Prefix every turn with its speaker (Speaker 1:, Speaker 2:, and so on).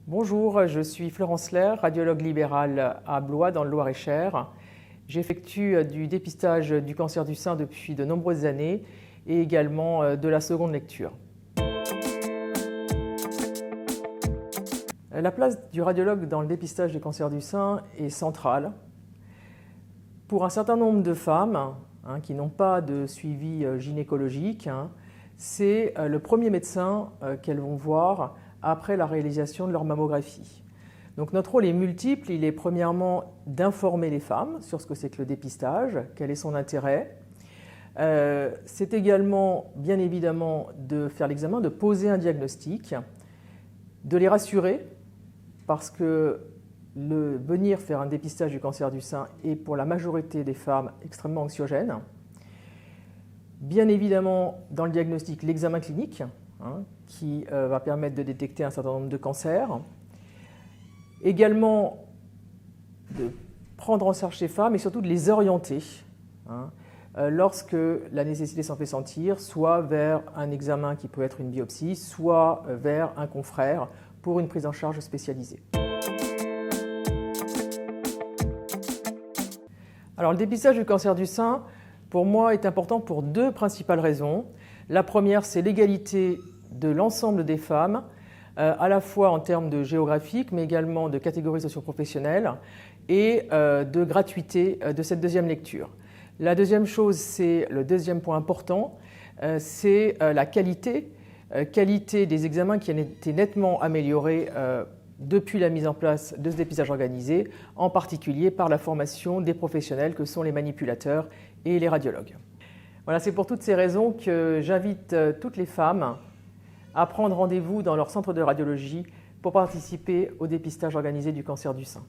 Speaker 1: Bonjour, je suis Florence Lair, radiologue libérale à Blois dans le Loir-et-Cher. J'effectue du dépistage du cancer du sein depuis de nombreuses années et également de la seconde lecture. La place du radiologue dans le dépistage du cancer du sein est centrale. Pour un certain nombre de femmes qui n'ont pas de suivi gynécologique, c'est le premier médecin qu'elles vont voir après la réalisation de leur mammographie. Donc notre rôle est multiple. Il est premièrement d'informer les femmes sur ce que c'est que le dépistage, quel est son intérêt. C'est également, bien évidemment, de faire l'examen, de poser un diagnostic, de les rassurer, parce que venir faire un dépistage du cancer du sein est pour la majorité des femmes extrêmement anxiogène. Bien évidemment, dans le diagnostic, l'examen clinique, qui va permettre de détecter un certain nombre de cancers. Également, de prendre en charge ces femmes et surtout de les orienter lorsque la nécessité s'en fait sentir, soit vers un examen qui peut être une biopsie, soit vers un confrère pour une prise en charge spécialisée. Alors, le dépistage du cancer du sein, pour moi, est important pour deux principales raisons. La première, c'est l'égalité de l'ensemble des femmes, à la fois en termes de géographique, mais également de catégorie socio-professionnelle et de gratuité de cette deuxième lecture. La deuxième chose, c'est le deuxième point important, c'est la qualité des examens qui a été nettement améliorée depuis la mise en place de ce dépistage organisé, en particulier par la formation des professionnels que sont les manipulateurs et les radiologues. Voilà, c'est pour toutes ces raisons que j'invite toutes les femmes à prendre rendez-vous dans leur centre de radiologie pour participer au dépistage organisé du cancer du sein.